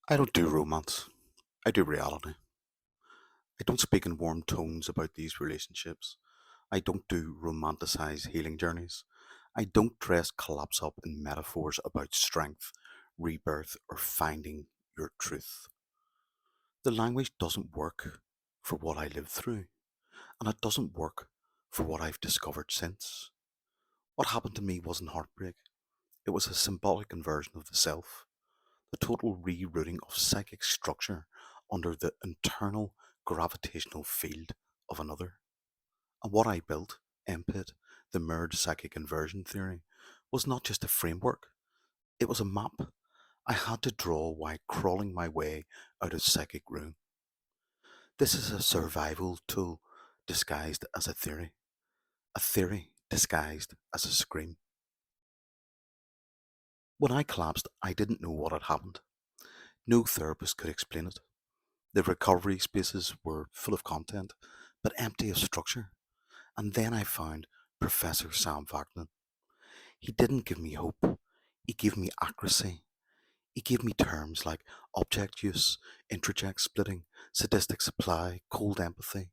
I don't do romance. I do reality. I don't speak in warm tones about these relationships. I don't do romanticized healing journeys. I don't dress collapse up in metaphors about strength, rebirth, or finding your truth. The language doesn't work for what I lived through, and it doesn't work for what I've discovered since. What happened to me wasn't heartbreak. It was a symbolic inversion of the self, the total rerouting of psychic structure under the internal gravitational field of another. And what I built, Empit, the mirrored psychic inversion theory, was not just a framework, it was a map I had to draw while crawling my way out of psychic ruin. This is a survival tool disguised as a theory disguised as a scream. When I collapsed, I didn't know what had happened. No therapist could explain it. The recovery spaces were full of content, but empty of structure. And then I found Professor Sam Vaknin. He didn't give me hope. He gave me accuracy. He gave me terms like object use, introject splitting, sadistic supply, cold empathy.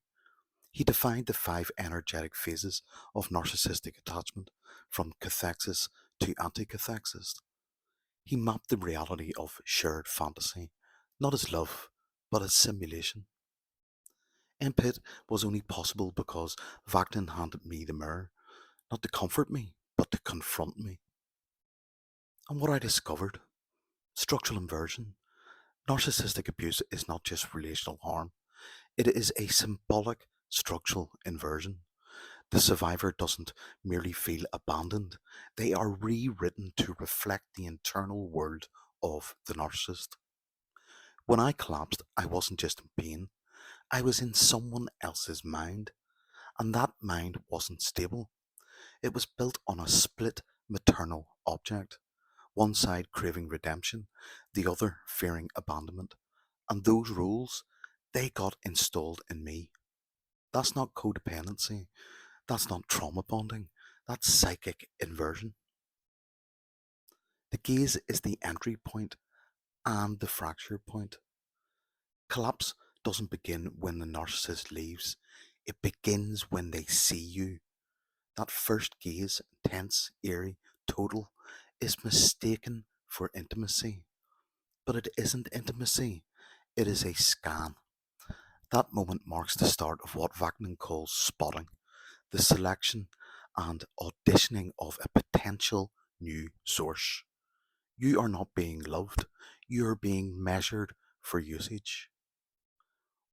He defined the five energetic phases of narcissistic attachment, from cathexis to anticathexis. He mapped the reality of shared fantasy, not as love, but as simulation. Empit was only possible because Vaknin handed me the mirror, not to comfort me, but to confront me. And what I discovered, structural inversion, narcissistic abuse is not just relational harm, it is a symbolic structural inversion. The survivor doesn't merely feel abandoned, they are rewritten to reflect the internal world of the narcissist. When I collapsed, I wasn't just in pain, I was in someone else's mind, and that mind wasn't stable. It was built on a split maternal object, one side craving redemption, the other fearing abandonment. And those rules, they got installed in me. That's not codependency, that's not trauma bonding, that's psychic inversion. The gaze is the entry point and the fracture point. Collapse doesn't begin when the narcissist leaves, it begins when they see you. That first gaze, tense, eerie, total, is mistaken for intimacy. But it isn't intimacy, it is a scan. That moment marks the start of what Vaknin calls spotting, the selection and auditioning of a potential new source. You are not being loved, you are being measured for usage.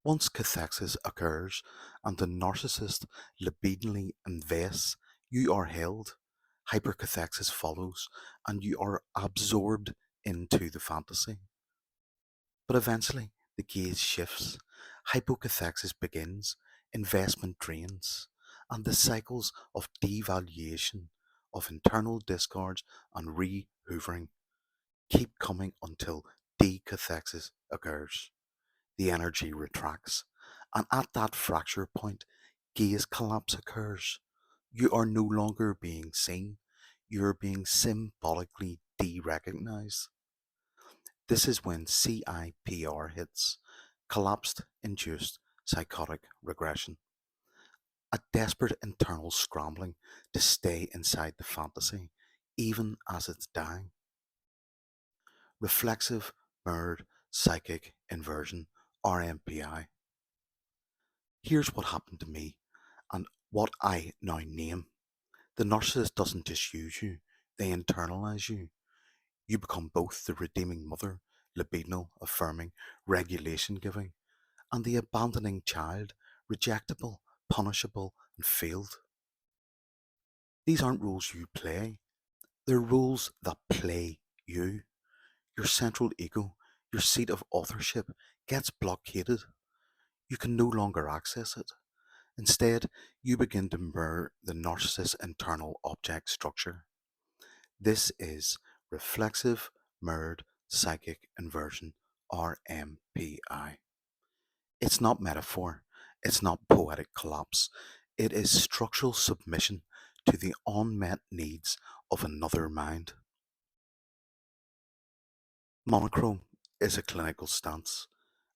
Once cathexis occurs and the narcissist libidinally invests, you are held. Hypercathexis follows, and you are absorbed into the fantasy. But eventually, the gaze shifts. Hypocathexis begins, investment drains, and the cycles of devaluation, of internal discards and re-hoovering keep coming until decathexis occurs. The energy retracts, and at that fracture point, gaze collapse occurs. You are no longer being seen, you are being symbolically de-recognized. This is when CIPR hits, collapsed induced psychotic regression, a desperate internal scrambling to stay inside the fantasy, even as it's dying. Reflexive mirrored psychic inversion, RMPI. Here's what happened to me and what I now name. The narcissist doesn't just use you, they internalize you. You become both the redeeming mother, libidinal, affirming, regulation giving, and the abandoning child, rejectable, punishable, and failed. These aren't roles you play, they're roles that play you. Your central ego, your seat of authorship, gets blockaded. You can no longer access it. Instead, you begin to mirror the narcissist's internal object structure. This is reflexive mirrored psychic inversion, RMPI. It's not metaphor, it's not poetic collapse, it is structural submission to the unmet needs of another mind. Monochrome, is a clinical stance.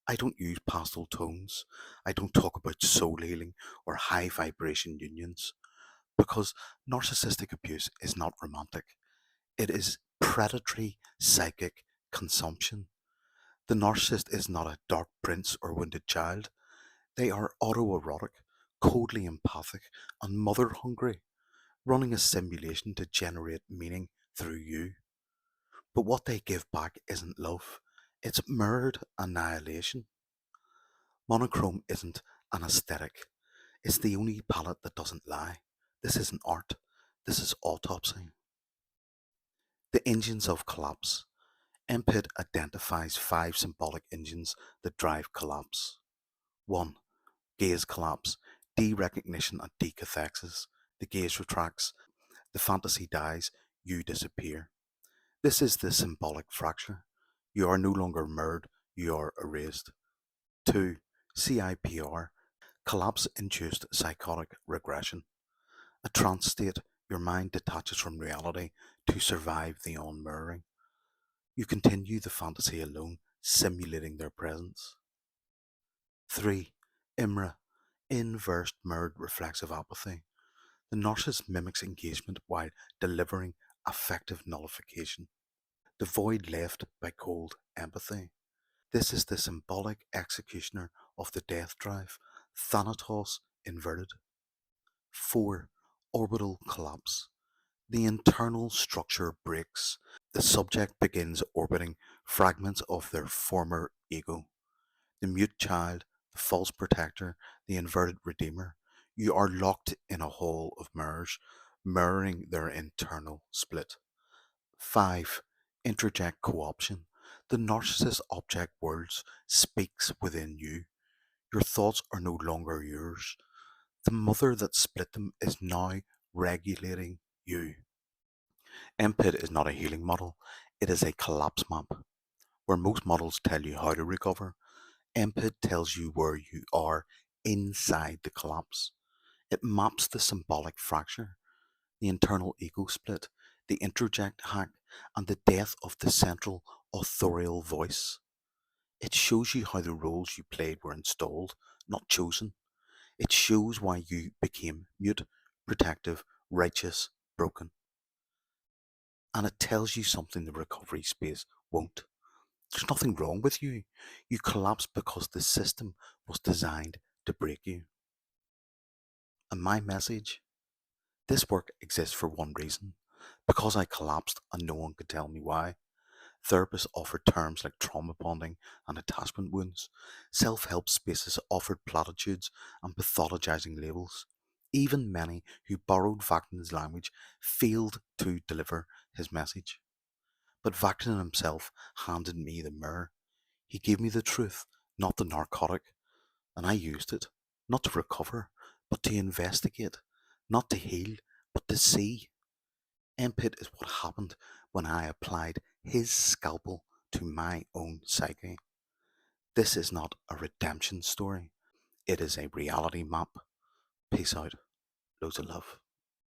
I don't use pastel tones. I don't talk about soul healing or high vibration unions because narcissistic abuse is not romantic. It is predatory psychic consumption. The narcissist is not a dark prince or wounded child. They are autoerotic, coldly empathic, and mother hungry, running a simulation to generate meaning through you. But what they give back isn't love, it's mirrored annihilation. Monochrome isn't an aesthetic, it's the only palette that doesn't lie. This isn't art, this is autopsy. The engines of collapse. Empit identifies 5 symbolic engines that drive collapse. 1. Gaze collapse. Derecognition and decathexis. The gaze retracts, the fantasy dies, you disappear. This is the symbolic fracture. You are no longer mirrored, you are erased. 2. CIPR. Collapse-induced psychotic regression. A trance state, your mind detaches from reality to survive the on-mirroring. You continue the fantasy alone, simulating their presence. 3. IMRA. Inverse mirrored reflexive apathy. The narcissist mimics engagement while delivering affective nullification. The void left by cold empathy. This is the symbolic executioner of the death drive, Thanatos inverted. 4. Orbital collapse. The internal structure breaks. The subject begins orbiting fragments of their former ego. The mute child, the false protector, the inverted redeemer. You are locked in a hall of mirrors, mirroring their internal split. 5. Interject co-option. The narcissist object worlds speaks within you. Your thoughts are no longer yours. The mother that split them is now regulating you. Empit is not a healing model, it is a collapse map. Where most models tell you how to recover, Empit tells you where you are inside the collapse. It maps the symbolic fracture, the internal ego split, the interject hack, and the death of the central authorial voice. It shows you how the roles you played were installed, not chosen. It shows why you became mute, protective, righteous, broken. And it tells you something the recovery space won't. There's nothing wrong with you. You collapsed because the system was designed to break you. And my message, this work exists for one reason. Because I collapsed and no one could tell me why. Therapists offered terms like trauma bonding and attachment wounds. Self-help spaces offered platitudes and pathologizing labels. Even many who borrowed Vaktin's language failed to deliver his message. But Vaktin himself handed me the mirror. He gave me the truth, not the narcotic, and I used it, not to recover, but to investigate, not to heal, but to see. Empit is what happened when I applied his scalpel to my own psyche. This is not a redemption story, it is a reality map. Peace out. Loads of love.